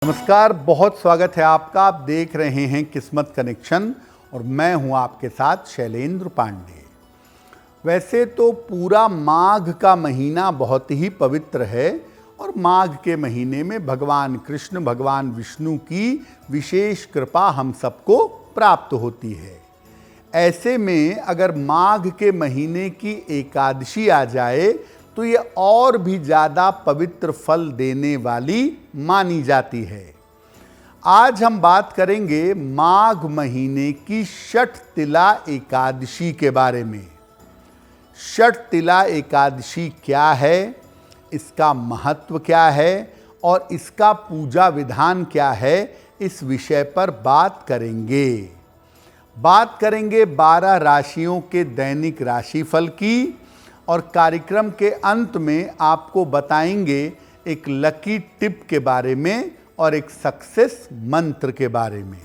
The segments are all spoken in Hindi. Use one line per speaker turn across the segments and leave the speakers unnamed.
नमस्कार, बहुत स्वागत है आपका। आप देख रहे हैं किस्मत कनेक्शन और मैं हूं आपके साथ शैलेंद्र पांडे। वैसे तो पूरा माघ का महीना बहुत ही पवित्र है और माघ के महीने में भगवान कृष्ण, भगवान विष्णु की विशेष कृपा हम सबको प्राप्त होती है। ऐसे में अगर माघ के महीने की एकादशी आ जाए तो ये और भी ज़्यादा पवित्र फल देने वाली मानी जाती है। आज हम बात करेंगे माघ महीने की षठ तिला एकादशी के बारे में। षठ तिला एकादशी क्या है, इसका महत्व क्या है और इसका पूजा विधान क्या है, इस विषय पर बात करेंगे। 12 राशियों के दैनिक राशिफल की और कार्यक्रम के अंत में आपको बताएंगे एक लकी टिप के बारे में और एक सक्सेस मंत्र के बारे में।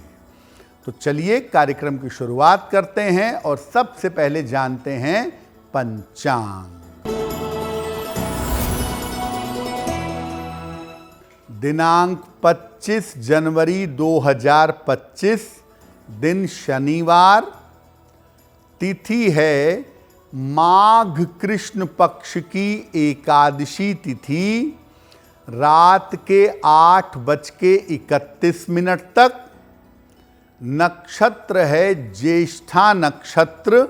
तो चलिए कार्यक्रम की शुरुआत करते हैं और सबसे पहले जानते हैं पंचांग। दिनांक 25 जनवरी 2025, दिन शनिवार, तिथि है माघ कृष्ण पक्ष की एकादशी तिथि, रात के 8:31 तक। नक्षत्र है ज्येष्ठा नक्षत्र।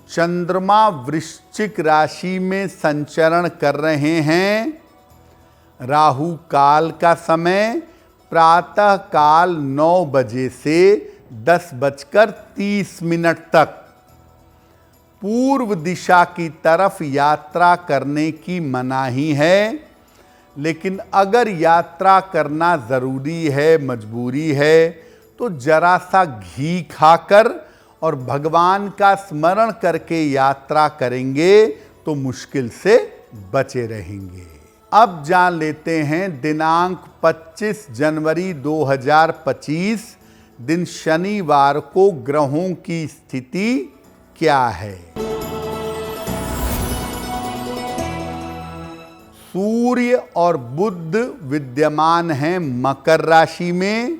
चंद्रमा वृश्चिक राशि में संचरण कर रहे हैं। राहु काल का समय प्रातः काल 9 बजे से 10:30 तक। पूर्व दिशा की तरफ यात्रा करने की मनाही है, लेकिन अगर यात्रा करना ज़रूरी है, मजबूरी है, तो जरा सा घी खाकर और भगवान का स्मरण करके यात्रा करेंगे तो मुश्किल से बचे रहेंगे। अब जान लेते हैं दिनांक 25 जनवरी 2025, दिन शनिवार को ग्रहों की स्थिति क्या है। सूर्य और बुध विद्यमान हैं मकर राशि में।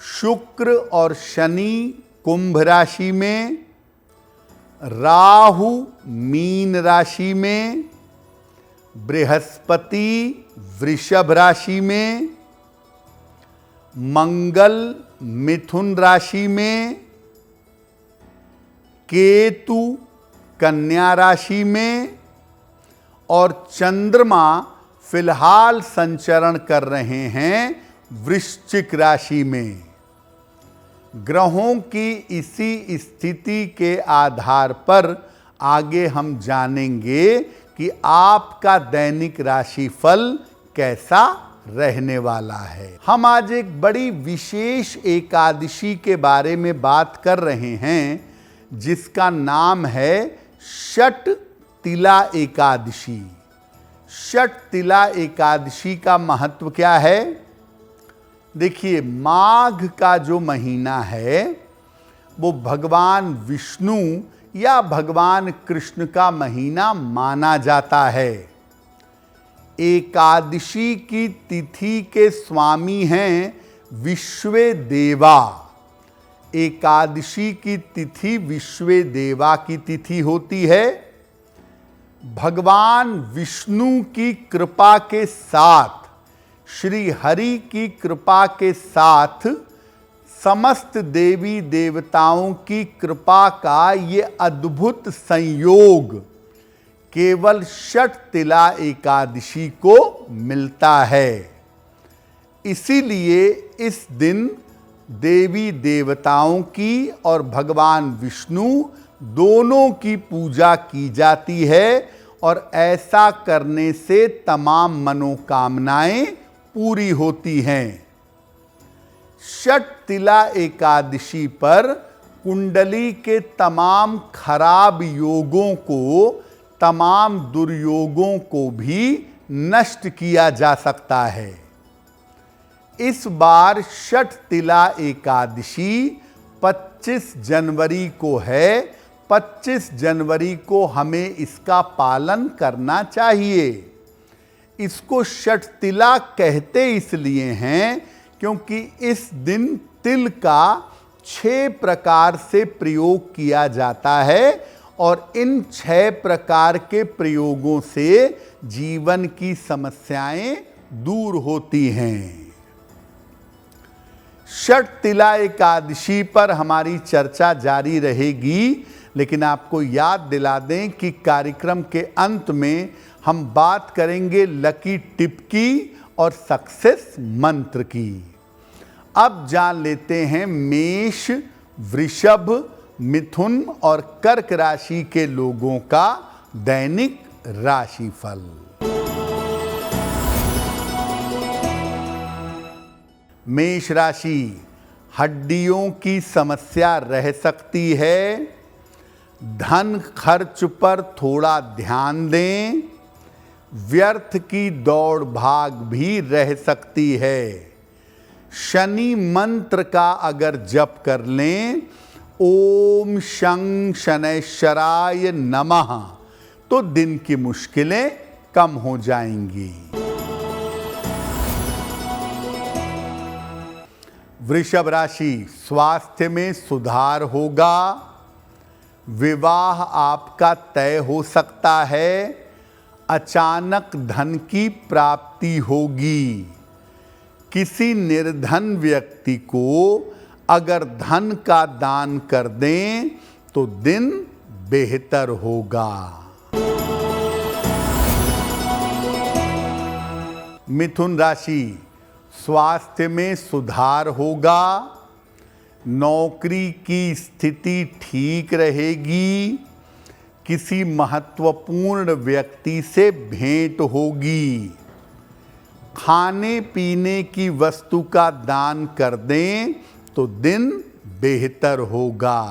शुक्र और शनि कुंभ राशि में। राहु मीन राशि में। बृहस्पति वृषभ राशि में। मंगल मिथुन राशि में। केतु कन्या राशि में और चंद्रमा फिलहाल संचरण कर रहे हैं वृश्चिक राशि में। ग्रहों की इसी स्थिति के आधार पर आगे हम जानेंगे कि आपका दैनिक राशिफल कैसा रहने वाला है। हम आज एक बड़ी विशेष एकादशी के बारे में बात कर रहे हैं जिसका नाम है षठ तिला एकादशी। षठ तिला एकादशी का महत्व क्या है? देखिए, माघ का जो महीना है वो भगवान विष्णु या भगवान कृष्ण का महीना माना जाता है। एकादशी की तिथि के स्वामी हैं विश्वेदेवा। एकादशी की तिथि विश्वेदेवा की तिथि होती है। भगवान विष्णु की कृपा के साथ, श्री हरि की कृपा के साथ, समस्त देवी देवताओं की कृपा का ये अद्भुत संयोग केवल षठ तिला एकादशी को मिलता है। इसीलिए इस दिन देवी देवताओं की और भगवान विष्णु दोनों की पूजा की जाती है और ऐसा करने से तमाम मनोकामनाएं पूरी होती हैं। षठ तिला एकादशी पर कुंडली के तमाम खराब योगों को, तमाम दुर्योगों को भी नष्ट किया जा सकता है। इस बार षठ तिला एकादशी 25 जनवरी को है। 25 जनवरी को हमें इसका पालन करना चाहिए। इसको षटतिला कहते इसलिए हैं क्योंकि इस दिन तिल का 6 प्रकार से प्रयोग किया जाता है और इन 6 प्रकार के प्रयोगों से जीवन की समस्याएं दूर होती हैं। षटतिला एकादशी पर हमारी चर्चा जारी रहेगी, लेकिन आपको याद दिला दें कि कार्यक्रम के अंत में हम बात करेंगे लकी टिप की और सक्सेस मंत्र की। अब जान लेते हैं मेष, वृषभ, मिथुन और कर्क राशि के लोगों का दैनिक राशिफल। मेष राशि, हड्डियों की समस्या रह सकती है। धन खर्च पर थोड़ा ध्यान दें। व्यर्थ की दौड़ भाग भी रह सकती है। शनि मंत्र का अगर जप कर लें, ओम शं शनैश्चराय नमः, तो दिन की मुश्किलें कम हो जाएंगी। वृषभ राशि, स्वास्थ्य में सुधार होगा। विवाह आपका तय हो सकता है। अचानक धन की प्राप्ति होगी। किसी निर्धन व्यक्ति को अगर धन का दान कर दें तो दिन बेहतर होगा। मिथुन राशि, स्वास्थ्य में सुधार होगा। नौकरी की स्थिति ठीक रहेगी। किसी महत्वपूर्ण व्यक्ति से भेंट होगी। खाने पीने की वस्तु का दान कर दें तो दिन बेहतर होगा।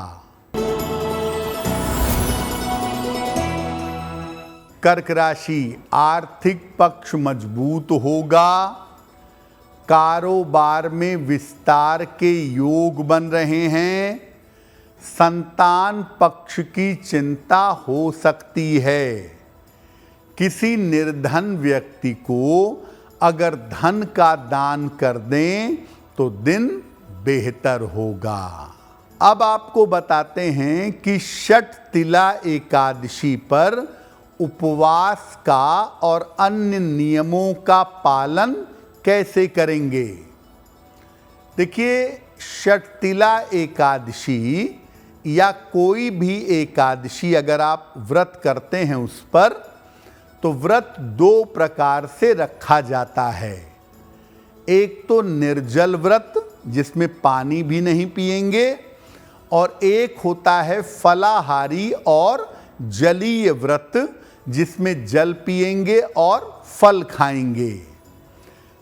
कर्क राशि, आर्थिक पक्ष मजबूत होगा। कारोबार में विस्तार के योग बन रहे हैं। संतान पक्ष की चिंता हो सकती है। किसी निर्धन व्यक्ति को अगर धन का दान कर दें तो दिन बेहतर होगा। अब आपको बताते हैं कि षटतिला एकादशी पर उपवास का और अन्य नियमों का पालन कैसे करेंगे। देखिए, षटतिला एकादशी या कोई भी एकादशी अगर आप व्रत करते हैं उस पर, तो व्रत 2 प्रकार से रखा जाता है। एक तो निर्जल व्रत जिसमें पानी भी नहीं पिएंगे, और एक होता है फलाहारी और जलीय व्रत जिसमें जल पिएंगे और फल खाएंगे।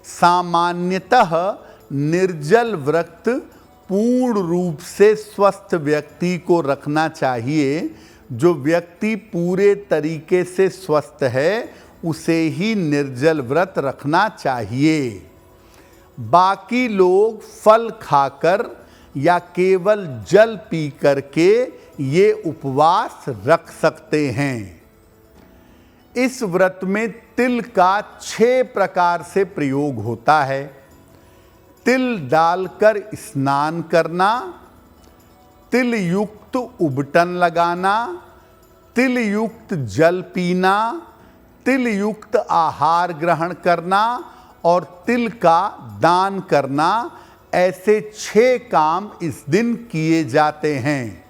सामान्यतः निर्जल व्रत पूर्ण रूप से स्वस्थ व्यक्ति को रखना चाहिए। जो व्यक्ति पूरे तरीके से स्वस्थ है उसे ही निर्जल व्रत रखना चाहिए। बाकी लोग फल खाकर या केवल जल पी करके ये उपवास रख सकते हैं। इस व्रत में तिल का 6 प्रकार से प्रयोग होता है। तिल डालकर स्नान करना, तिल युक्त उबटन लगाना, तिल युक्त जल पीना, तिल युक्त आहार ग्रहण करना और तिल का दान करना, ऐसे 6 काम इस दिन किए जाते हैं।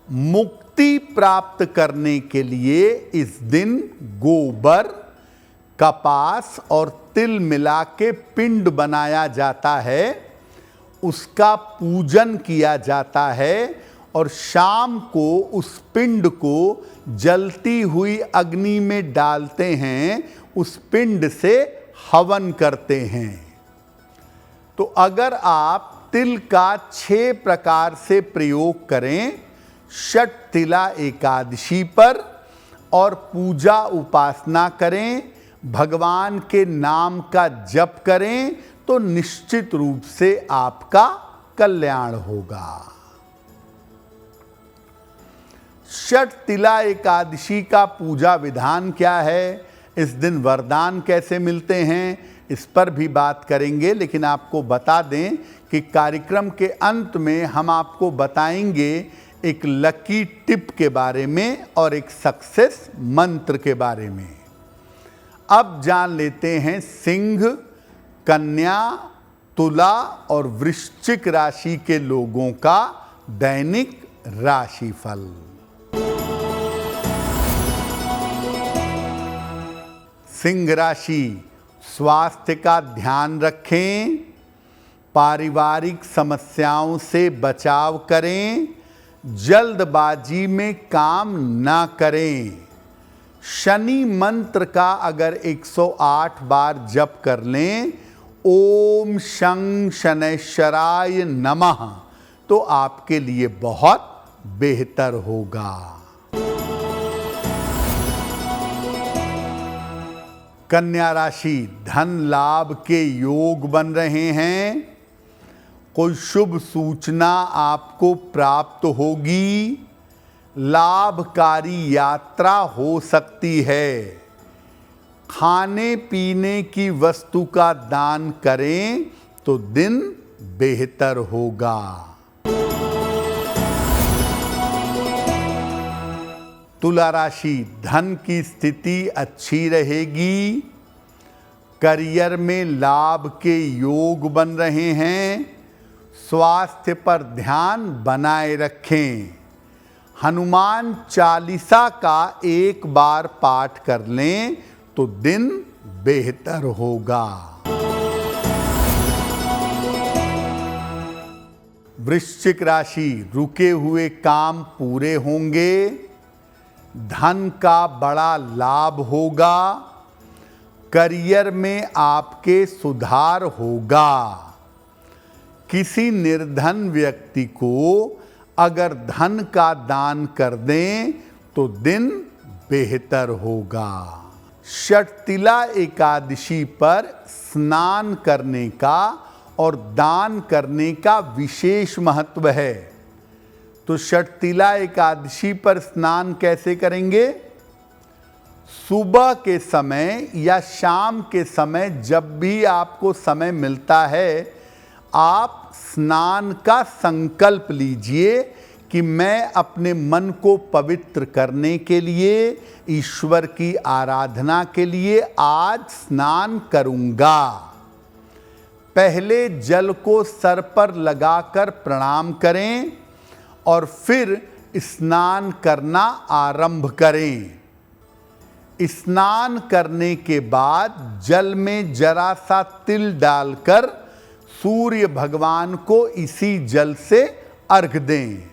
मुक्ति प्राप्त करने के लिए इस दिन गोबर, कपास और तिल मिला के पिंड बनाया जाता है, उसका पूजन किया जाता है और शाम को उस पिंड को जलती हुई अग्नि में डालते हैं, उस पिंड से हवन करते हैं। तो अगर आप तिल का 6 प्रकार से प्रयोग करें षटतिला एकादशी पर और पूजा उपासना करें, भगवान के नाम का जप करें, तो निश्चित रूप से आपका कल्याण होगा। षटतिला एकादशी का पूजा विधान क्या है? इस दिन वरदान कैसे मिलते हैं, इस पर भी बात करेंगे। लेकिन आपको बता दें कि कार्यक्रम के अंत में हम आपको बताएंगे एक लकी टिप के बारे में और एक सक्सेस मंत्र के बारे में। अब जान लेते हैं सिंह, कन्या, तुला और वृश्चिक राशि के लोगों का दैनिक राशिफल। सिंह राशि, स्वास्थ्य का ध्यान रखें, पारिवारिक समस्याओं से बचाव करें, जल्दबाजी में काम ना करें। शनि मंत्र का अगर 108 बार जप कर लें, ओम शं शनैश्चराय नमः, तो आपके लिए बहुत बेहतर होगा। कन्या राशि, धन लाभ के योग बन रहे हैं, कोई शुभ सूचना आपको प्राप्त होगी, लाभकारी यात्रा हो सकती है। खाने पीने की वस्तु का दान करें तो दिन बेहतर होगा। तुला राशि, धन की स्थिति अच्छी रहेगी, करियर में लाभ के योग बन रहे हैं, स्वास्थ्य पर ध्यान बनाए रखें। हनुमान चालीसा का एक बार पाठ कर लें तो दिन बेहतर होगा। वृश्चिक राशि, रुके हुए काम पूरे होंगे, धन का बड़ा लाभ होगा, करियर में आपके सुधार होगा। किसी निर्धन व्यक्ति को अगर धन का दान कर दें तो दिन बेहतर होगा। षटतिला एकादशी पर स्नान करने का और दान करने का विशेष महत्व है। तो षटतिला एकादशी पर स्नान कैसे करेंगे? सुबह के समय या शाम के समय, जब भी आपको समय मिलता है, आप स्नान का संकल्प लीजिए कि मैं अपने मन को पवित्र करने के लिए, ईश्वर की आराधना के लिए आज स्नान करूंगा। पहले जल को सर पर लगाकर प्रणाम करें और फिर स्नान करना आरंभ करें। स्नान करने के बाद जल में जरा सा तिल डालकर सूर्य भगवान को इसी जल से अर्घ दें।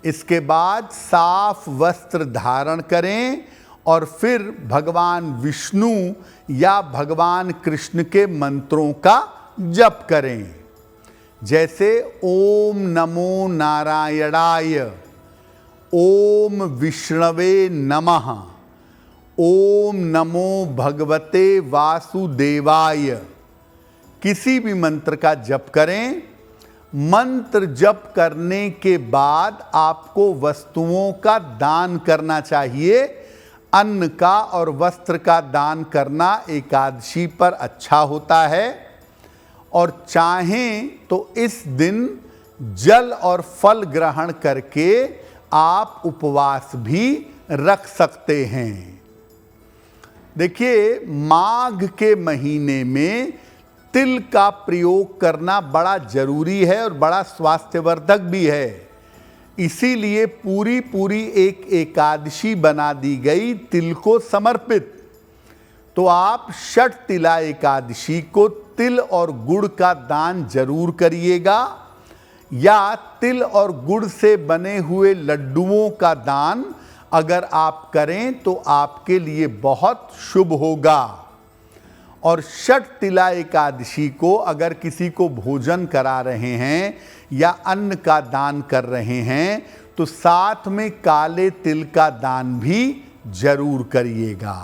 इसके बाद साफ वस्त्र धारण करें और फिर भगवान विष्णु या भगवान कृष्ण के मंत्रों का जप करें, जैसे ओम नमो नारायणाय, ओम विष्णवे नमः, ओम नमो भगवते वासुदेवाय। किसी भी मंत्र का जप करें। मंत्र जप करने के बाद आपको वस्तुओं का दान करना चाहिए। अन्न का और वस्त्र का दान करना एकादशी पर अच्छा होता है, और चाहें तो इस दिन जल और फल ग्रहण करके आप उपवास भी रख सकते हैं। देखिए, माघ के महीने में तिल का प्रयोग करना बड़ा जरूरी है और बड़ा स्वास्थ्यवर्धक भी है। इसीलिए पूरी एक एकादशी बना दी गई तिल को समर्पित। तो आप षटतिला एकादशी को तिल और गुड़ का दान जरूर करिएगा, या तिल और गुड़ से बने हुए लड्डुओं का दान अगर आप करें तो आपके लिए बहुत शुभ होगा। और षटतिला एकादशी को अगर किसी को भोजन करा रहे हैं या अन्न का दान कर रहे हैं तो साथ में काले तिल का दान भी जरूर करिएगा।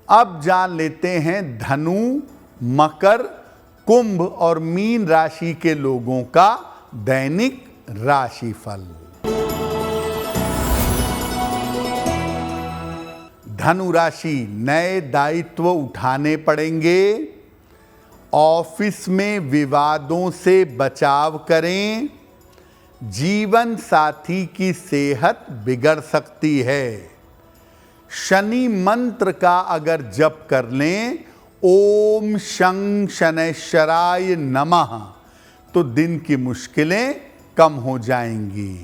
अब जान लेते हैं धनु, मकर, कुंभ और मीन राशि के लोगों का दैनिक राशिफल। धनु राशि, नए दायित्व उठाने पड़ेंगे। ऑफिस में विवादों से बचाव करें। जीवन साथी की सेहत बिगड़ सकती है। शनि मंत्र का अगर जप कर लें, ओम शं शनैश्चराय नमः, तो दिन की मुश्किलें कम हो जाएंगी।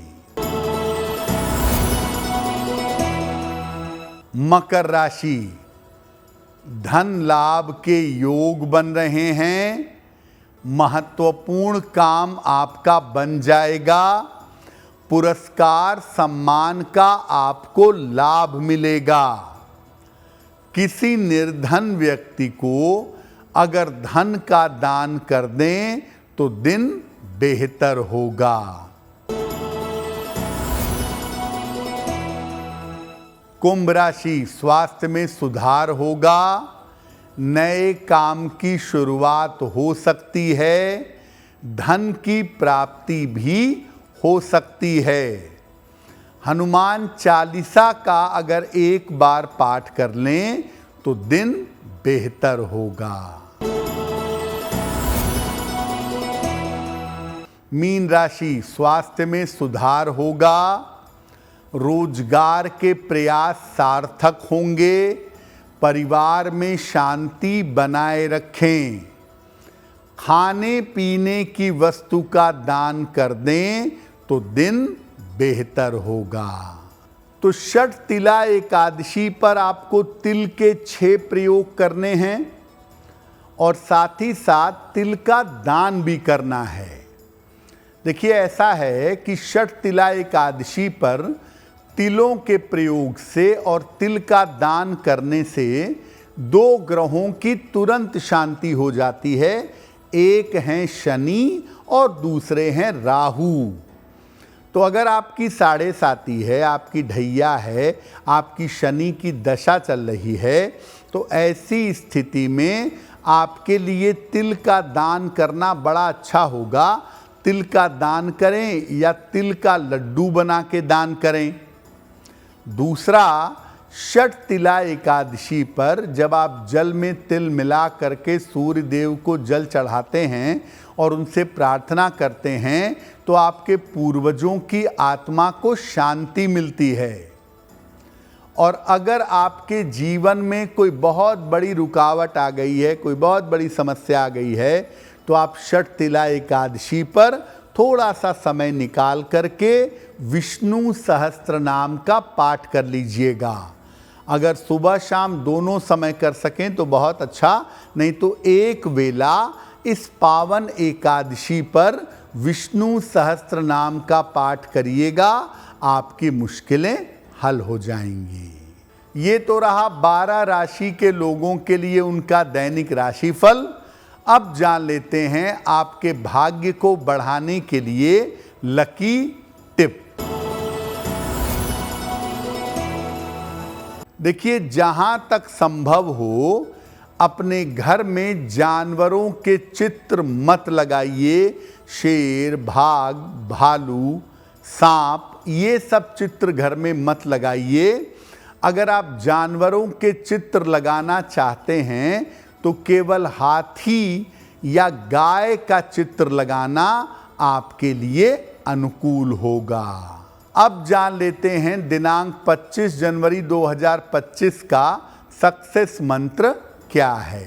मकर राशि, धन लाभ के योग बन रहे हैं। महत्वपूर्ण काम आपका बन जाएगा। पुरस्कार सम्मान का आपको लाभ मिलेगा। किसी निर्धन व्यक्ति को अगर धन का दान कर दें तो दिन बेहतर होगा। कुंभ राशि, स्वास्थ्य में सुधार होगा। नए काम की शुरुआत हो सकती है। धन की प्राप्ति भी हो सकती है। हनुमान चालीसा का अगर एक बार पाठ कर लें तो दिन बेहतर होगा। मीन राशि, स्वास्थ्य में सुधार होगा। रोजगार के प्रयास सार्थक होंगे। परिवार में शांति बनाए रखें। खाने पीने की वस्तु का दान कर दें तो दिन बेहतर होगा। तो षठ तिला एकादशी पर आपको तिल के 6 प्रयोग करने हैं और साथ ही साथ तिल का दान भी करना है। देखिए, ऐसा है कि षठ तिला एकादशी पर तिलों के प्रयोग से और तिल का दान करने से 2 ग्रहों की तुरंत शांति हो जाती है। एक हैं शनि और दूसरे हैं राहु। तो अगर आपकी साढ़े साती है, आपकी ढैया है, आपकी शनि की दशा चल रही है, तो ऐसी स्थिति में आपके लिए तिल का दान करना बड़ा अच्छा होगा। तिल का दान करें या तिल का लड्डू बना के दान करें। दूसरा, षठ तिला एकादशी पर जब आप जल में तिल मिला करके सूर्य देव को जल चढ़ाते हैं और उनसे प्रार्थना करते हैं तो आपके पूर्वजों की आत्मा को शांति मिलती है। और अगर आपके जीवन में कोई बहुत बड़ी रुकावट आ गई है, कोई बहुत बड़ी समस्या आ गई है, तो आप षठ तिला एकादशी पर थोड़ा सा समय निकाल करके विष्णु सहस्त्र नाम का पाठ कर लीजिएगा। अगर सुबह शाम दोनों समय कर सकें तो बहुत अच्छा, नहीं तो एक वेला इस पावन एकादशी पर विष्णु सहस्त्र नाम का पाठ करिएगा, आपकी मुश्किलें हल हो जाएंगी। ये तो रहा 12 राशि के लोगों के लिए उनका दैनिक राशिफल। अब जान लेते हैं आपके भाग्य को बढ़ाने के लिए लकी टिप। देखिए, जहां तक संभव हो अपने घर में जानवरों के चित्र मत लगाइए। शेर, बाघ, भालू, सांप, ये सब चित्र घर में मत लगाइए। अगर आप जानवरों के चित्र लगाना चाहते हैं तो केवल हाथी या गाय का चित्र लगाना आपके लिए अनुकूल होगा। अब जान लेते हैं दिनांक 25 जनवरी 2025 का सक्सेस मंत्र क्या है।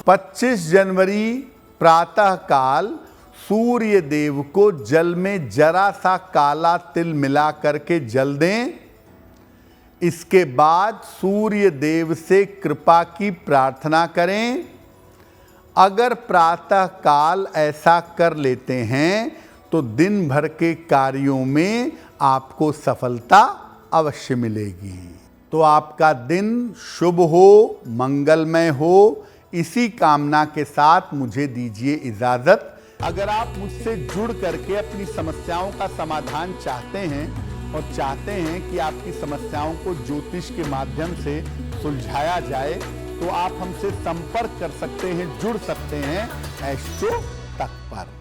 25 जनवरी प्रातः काल सूर्य देव को जल में जरा सा काला तिल मिला करके जल दें। इसके बाद सूर्य देव से कृपा की प्रार्थना करें। अगर प्रातः काल ऐसा कर लेते हैं तो दिन भर के कार्यों में आपको सफलता अवश्य मिलेगी। तो आपका दिन शुभ हो, मंगलमय हो, इसी कामना के साथ मुझे दीजिए इजाजत। अगर आप मुझसे जुड़ करके अपनी समस्याओं का समाधान चाहते हैं और चाहते हैं कि आपकी समस्याओं को ज्योतिष के माध्यम से सुलझाया जाए, तो आप हमसे संपर्क कर सकते हैं, जुड़ सकते हैं एस्ट्रो तक पर।